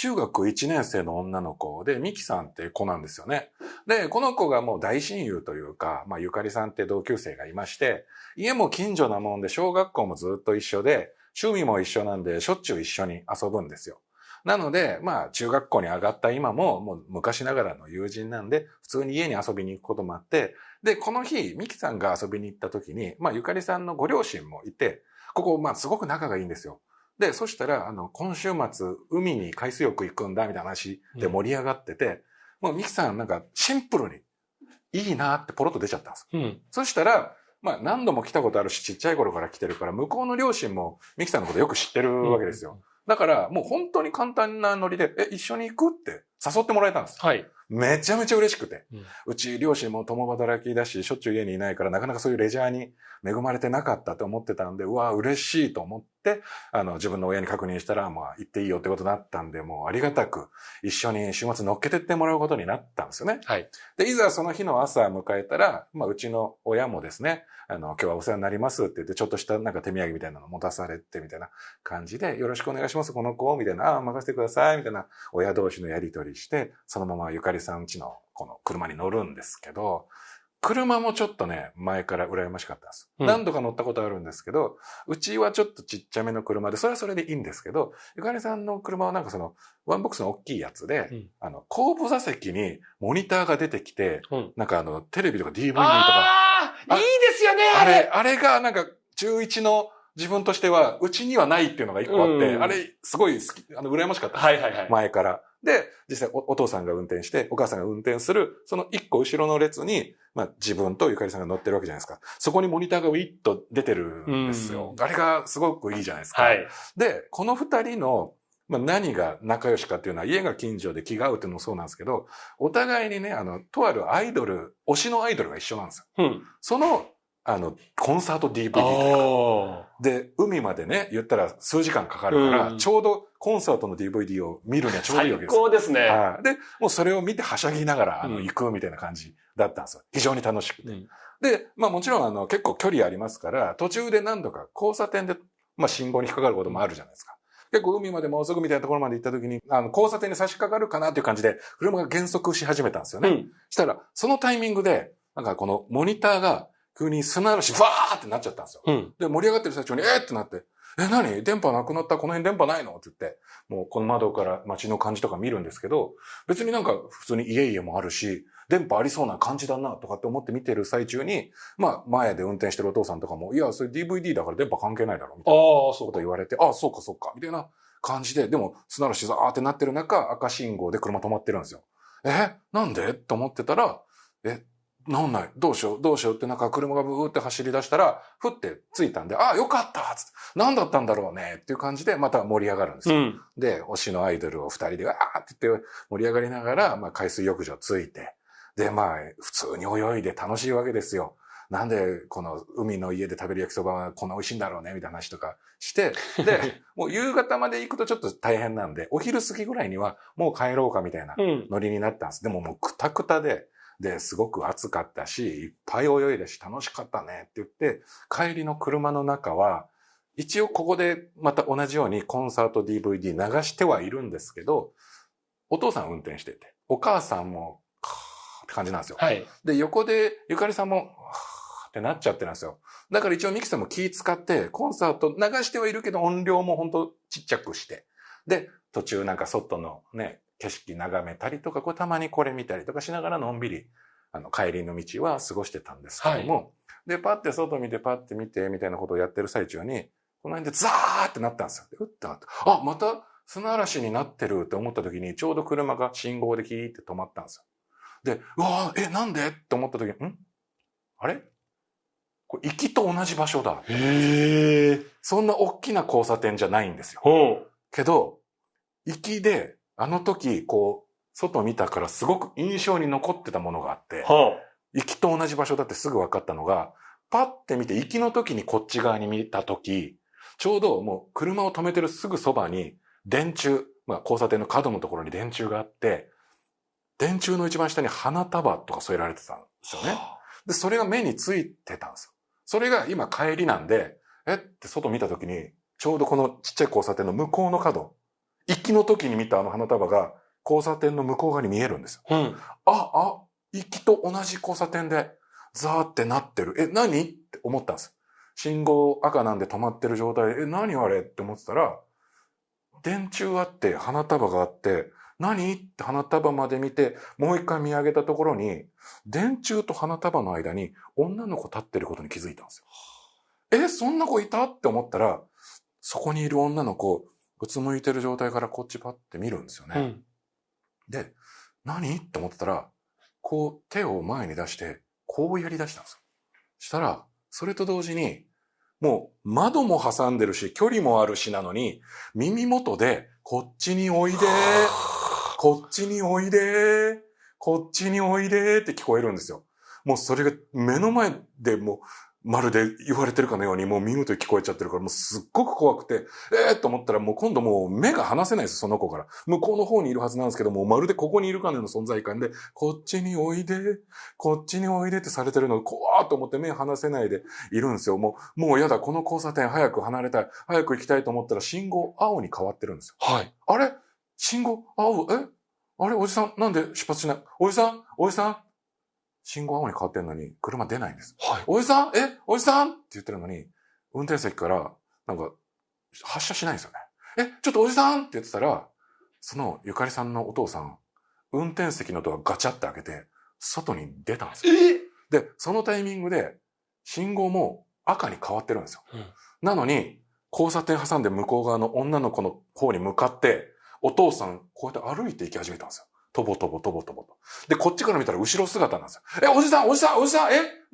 中学1年生の女の子で、ミキさんって子なんですよね。で、この子がもう大親友というか、まあ、ゆかりさんって同級生がいまして、家も近所なもんで、小学校もずっと一緒で、趣味も一緒なんで、しょっちゅう一緒に遊ぶんですよ。なので、まあ、中学校に上がった今も、もう昔ながらの友人なんで、普通に家に遊びに行くこともあって、で、この日、ミキさんが遊びに行った時に、まあ、ゆかりさんのご両親もいて、ここ、まあ、すごく仲がいいんですよ。で、そしたら、今週末、海に海水浴行くんだ、みたいな話で盛り上がってて、もうミキさんなんかシンプルにいいなってポロッと出ちゃったんです。そしたら、まあ何度も来たことあるし、ちっちゃい頃から来てるから、向こうの両親もミキさんのことよく知ってるわけですよ。だから、もう本当に簡単なノリで、一緒に行くって誘ってもらえたんです。はい。めちゃめちゃ嬉しくて。うち両親も共働きだし、しょっちゅう家にいないから、なかなかそういうレジャーに恵まれてなかったと思ってたんで、うわ、嬉しいと思って、自分の親に確認したら、まあ、行っていいよってことになったんで、もうありがたく、一緒に週末乗っけてってもらうことになったんですよね。はい。で、いざその日の朝迎えたら、まあ、うちの親もですね、今日はお世話になりますって言って、ちょっとしたなんか手土産みたいなの持たされて、みたいな感じで、よろしくお願いします、この子、みたいな、任せてください、みたいな、親同士のやりとりして、そのままゆかりさん家のこの車に乗るんですけど、車もちょっとね、前から羨ましかったんです。何度か乗ったことあるんですけど、うちはちょっとちっちゃめの車で、それはそれでいいんですけど、ゆかりさんの車はなんかワンボックスの大きいやつで、後部座席にモニターが出てきて、なんかテレビとか DVD とか。いいですよね、あれがなんか、中1の自分としては、うちにはないっていうのが一個あって、あれ、すごい好き、羨ましかったんです。前から。で、実際お父さんが運転して、お母さんが運転する、その一個後ろの列に、まあ自分とゆかりさんが乗ってるわけじゃないですか。そこにモニターがウィッと出てるんですよ。あれがすごくいいじゃないですか。はい、で、この二人の、まあ何が仲良しかっていうのは、家が近所で気が合うっていうのもそうなんですけど、お互いにね、とあるアイドル、推しのアイドルが一緒なんですよ。その、コンサート DVD とか。で、海までね、言ったら数時間かかるから、ちょうどコンサートの DVD を見るにはちょうどいいわけです。最高ですね。で、もうそれを見てはしゃぎながら、行くみたいな感じだったんですよ。非常に楽しくて。で、まあもちろん結構距離ありますから、途中で何度か交差点で、まあ信号に引っかかることもあるじゃないですか。結構海までもうすぐみたいなところまで行った時に、交差点に差し掛かるかなっていう感じで、車が減速し始めたんですよね。したら、そのタイミングで、なんかこのモニターが、急に砂嵐、バーってなっちゃったんですよ。で、盛り上がってる最中に、ってなって、何電波なくなった？この辺電波ないの？って言って、もうこの窓から街の感じとか見るんですけど、別になんか普通に家々もあるし、電波ありそうな感じだなとかって思って見てる最中に、まあ前で運転してるお父さんとかも、いや、それ DVD だから電波関係ないだろ、みたいなこと言われて、そうかそうか、みたいな感じで、でも砂嵐ザーってなってる中、赤信号で車止まってるんですよ。なんでと思ってたら、なんない。どうしようってなんか車がブーって走り出したら、ふって着いたんで、よかったつって、何だったんだろうねっていう感じでまた盛り上がるんですよ。で、推しのアイドルを二人でわーって言って盛り上がりながら、まあ海水浴場着いて、で、まあ普通に泳いで楽しいわけですよ。なんでこの海の家で食べる焼きそばはこんな美味しいんだろうねみたいな話とかして、で、もう夕方まで行くとちょっと大変なんで、お昼過ぎぐらいにはもう帰ろうかみたいなノリになったんです。でももうクタクタで、すごく暑かったし、いっぱい泳いだし楽しかったねって言って、帰りの車の中は、一応ここでまた同じようにコンサート DVD 流してはいるんですけど、お父さん運転してて、お母さんも、って感じなんですよ。はい。で、横でゆかりさんも、ってなっちゃってるんですよ。だから一応ミキさんも気使って、コンサート流してはいるけど音量もほんとちっちゃくして、で、途中なんか外のね、景色眺めたりとか、たまにこれ見たりとかしながらのんびり、帰りの道は過ごしてたんですけども、はい、で、パッて外見て、パッて見て、みたいなことをやってる最中に、この辺でザーってなったんですよ。うってなって、また砂嵐になってるって思った時に、ちょうど車が信号でキーって止まったんですよ。で、なんでって思った時に、あれこれ行きと同じ場所だ。そんな大きな交差点じゃないんですよ。けど、行きで、あの時、外見たからすごく印象に残ってたものがあって、行きと同じ場所だってすぐ分かったのが、パッて見て行きの時にこっち側に見た時、ちょうどもう車を止めてるすぐそばに電柱、交差点の角のところに電柱があって、電柱の一番下に花束とか添えられてたんですよね。で、それが目についてたんですよ。それが今帰りなんで、って外見た時に、ちょうどこのちっちゃい交差点の向こうの角、行きの時に見たあの花束が交差点の向こう側に見えるんですよ。うん。行きと同じ交差点でザーってなってる。何って思ったんです。信号赤なんで止まってる状態で、何あれって思ってたら、電柱あって花束があって、何って花束まで見て、もう一回見上げたところに、電柱と花束の間に女の子立ってることに気づいたんですよ。そんな子いたって思ったら、そこにいる女の子、うつむいてる状態からこっちパッて見るんですよね。うん。で、何って思ってたら、こう手を前に出して、こうやり出したんですよ。したら、それと同時に、もう窓も挟んでるし、距離もあるしなのに、耳元で、こっちにおいで、こっちにおいで、こっちにおいでって聞こえるんですよ。もうそれが目の前でもう、まるで言われてるかのようにもう見事に聞こえちゃってるから、もうすっごく怖くて、と思ったらもう今度もう目が離せないです、その子から。向こうの方にいるはずなんですけども、まるでここにいるかのような存在感で、こっちにおいで、こっちにおいでってされてるのを怖ーと思って目離せないでいるんですよ。もうやだ、この交差点早く離れたい、早く行きたいと思ったら信号青に変わってるんですよ。はい。あれ信号青、あれおじさん、なんで出発しない？おじさん信号青に変わってんのに、車出ないんです。はい。おじさんおじさんって言ってるのに、運転席から、なんか、発車しないんですよね。ちょっとおじさんって言ってたら、そのゆかりさんのお父さん、運転席のドアガチャって開けて、外に出たんですよ。で、そのタイミングで、信号も赤に変わってるんですよ。うん。なのに、交差点挟んで向こう側の女の子の方に向かって、お父さん、こうやって歩いて行き始めたんですよ。とぼとぼとぼとぼと。で、こっちから見たら後ろ姿なんですよ。おじさん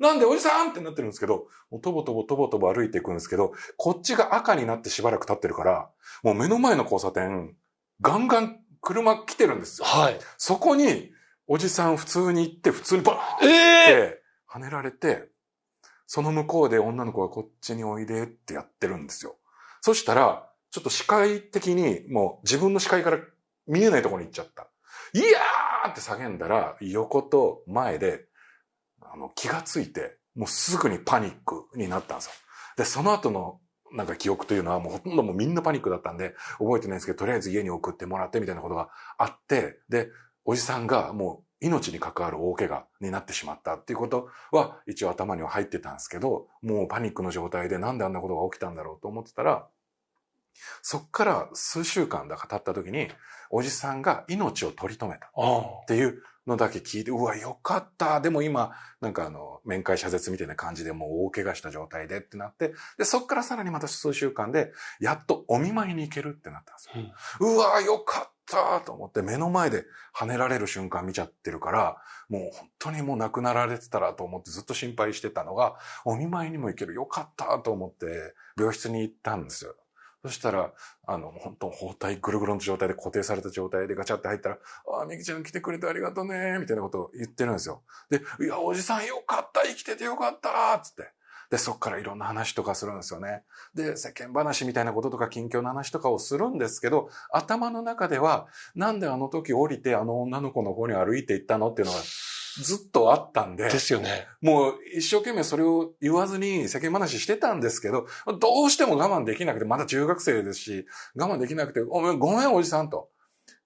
なんでおじさんってなってるんですけど、もうとぼとぼとぼとぼ歩いていくんですけど、こっちが赤になってしばらく経ってるから、もう目の前の交差点、ガンガン車来てるんですよ。はい。そこに、おじさん普通に行って、普通にバーンって跳ねられて、その向こうで女の子がこっちにおいでってやってるんですよ。そしたら、ちょっと視界的にもう自分の視界から見えないところに行っちゃった。いやーって叫んだら、横と前で、気がついて、もうすぐにパニックになったんですよ。で、その後のなんか記憶というのはもうほとんどもうみんなパニックだったんで、覚えてないんですけど、とりあえず家に送ってもらってみたいなことがあって、で、おじさんがもう命に関わる大怪我になってしまったっていうことは一応頭には入ってたんですけど、もうパニックの状態でなんであんなことが起きたんだろうと思ってたら、そっから数週間だか経った時に、おじさんが命を取り留めたっていうのだけ聞いて、うわ、よかった。でも今、なんか面会謝絶みたいな感じでもう大怪我した状態でってなって、で、そっからさらにまた数週間で、やっとお見舞いに行けるってなったんですよ。うわ、よかったと思って目の前で跳ねられる瞬間見ちゃってるから、もう本当にもう亡くなられてたらと思ってずっと心配してたのが、お見舞いにも行ける。よかったと思って病室に行ったんですよ。そしたら、本当包帯ぐるぐるの状態で固定された状態でガチャって入ったら、みきちゃん来てくれてありがとうね、みたいなことを言ってるんですよ。で、いや、おじさんよかった、生きててよかったつって。で、そっからいろんな話とかするんですよね。で、世間話みたいなこととか近況の話とかをするんですけど、頭の中では、なんであの時降りてあの女の子の方に歩いて行ったのっていうのがずっとあったんで。ですよね。もう一生懸命それを言わずに世間話してたんですけど、どうしても我慢できなくて、まだ中学生ですし、我慢できなくて、ごめんおじさんと。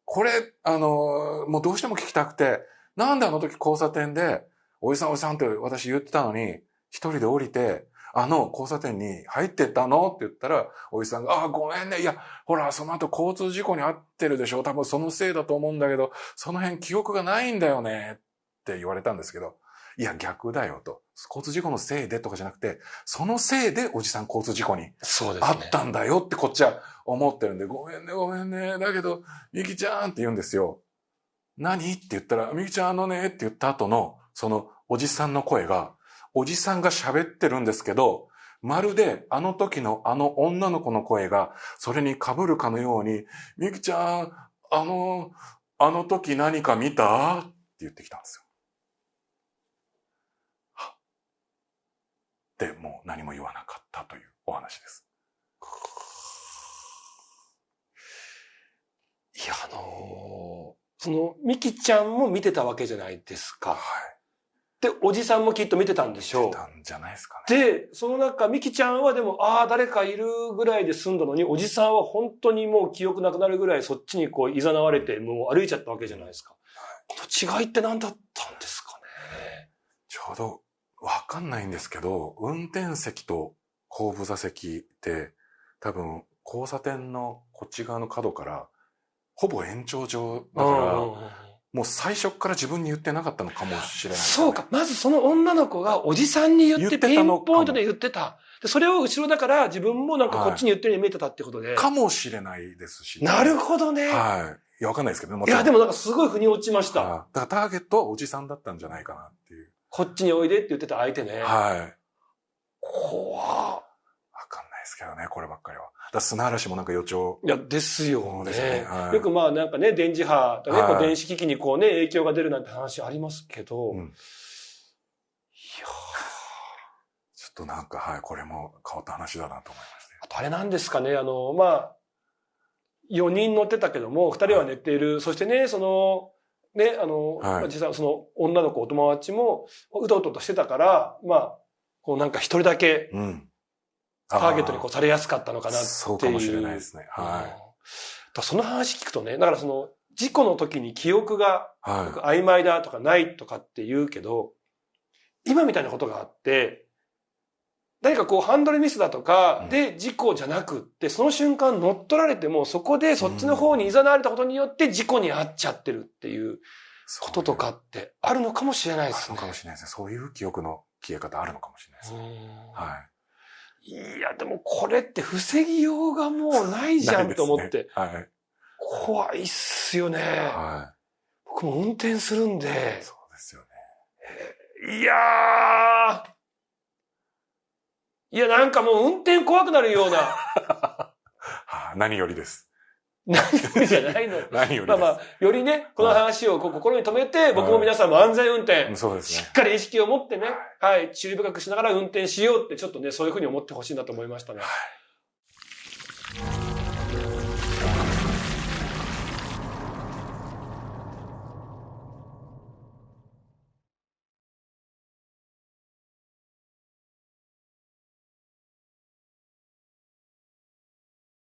これ、もうどうしても聞きたくて、なんであの時交差点で、おじさんって私言ってたのに、一人で降りて、交差点に入ってったのって言ったら、おじさんが、ごめんね。いや、ほら、その後交通事故に遭ってるでしょ。多分そのせいだと思うんだけど、その辺記憶がないんだよね。って言われたんですけど、いや、逆だよと。交通事故のせいでとかじゃなくて、そのせいでおじさん交通事故にあったんだよってこっちは思ってるんで、ごめんね。だけど、みきちゃんって言うんですよ。何って言ったら、みきちゃんって言った後の、そのおじさんの声が、おじさんが喋ってるんですけど、まるであの時のあの女の子の声が、それに被るかのように、みきちゃん、あの時何か見たって言ってきたんですよ。で、もう何も言わなかったというお話です。いや、みきちゃんも見てたわけじゃないですか。はい。で、おじさんもきっと見てたんでしょう。見てたんじゃないですかね。で、その中、ミキちゃんはでも、誰かいるぐらいで済んだのに、おじさんは本当にもう記憶なくなるぐらいそっちにこう、誘われて、もう歩いちゃったわけじゃないですか。この違いって何だったんですかね。ちょうど、わかんないんですけど、運転席と後部座席って多分交差点のこっち側の角からほぼ延長上だから、もう最初から自分に言ってなかったのかもしれない、ね。そうか。まずその女の子がおじさんに言ってピンポイントで言ってた。で、それを後ろだから自分もなんかこっちに言ってるように見えてたってことで。かもしれないですし、ね。なるほどね。はい。いや、わかんないですけどね。いや、でもなんかすごい腑に落ちました。だからターゲットはおじさんだったんじゃないかなっていう。こっちにおいでって言ってた相手ね。はい。怖わかんないですけどね、こればっかりは。だ砂嵐もなんか予兆。いや、ですよね。はい、よくまあなんかね、電磁波とね、こう電子機器にこうね、影響が出るなんて話ありますけど。いやちょっとなんか、はい、これも変わった話だなと思いました。あとあれなんですかね、まあ、4人乗ってたけども、2人は寝ている。そしてね、その、ね、実際その女の子、お友達も、うとうととしてたから、まあ、こうなんか一人だけ、ターゲットにこうされやすかったのかなっていう。そうかもしれないですね。はい。その話聞くとね、だからその、事故の時に記憶が曖昧だとかないとかって言うけど、今みたいなことがあって、何かこうハンドルミスだとかで事故じゃなくって、その瞬間乗っ取られてもそこでそっちの方に誘われたことによって事故に遭っちゃってるっていうこととかってあるのかもしれないですね。あるのかもしれないですね。そういう記憶の消え方あるのかもしれないですね。はい。いや、でもこれって防ぎようがもうないじゃんと思って。はい。怖いっすよね。はい。僕も運転するんで。そうですよね。いや、なんかもう運転怖くなるような。何よりです。何よりじゃないの。何よりです。まあ、よりね、この話を心に留めて、僕も皆さんも安全運転、そうですね。しっかり意識を持ってね、はい、注意深くしながら運転しようって、ちょっとね、そういうふうに思ってほしいなと思いましたね。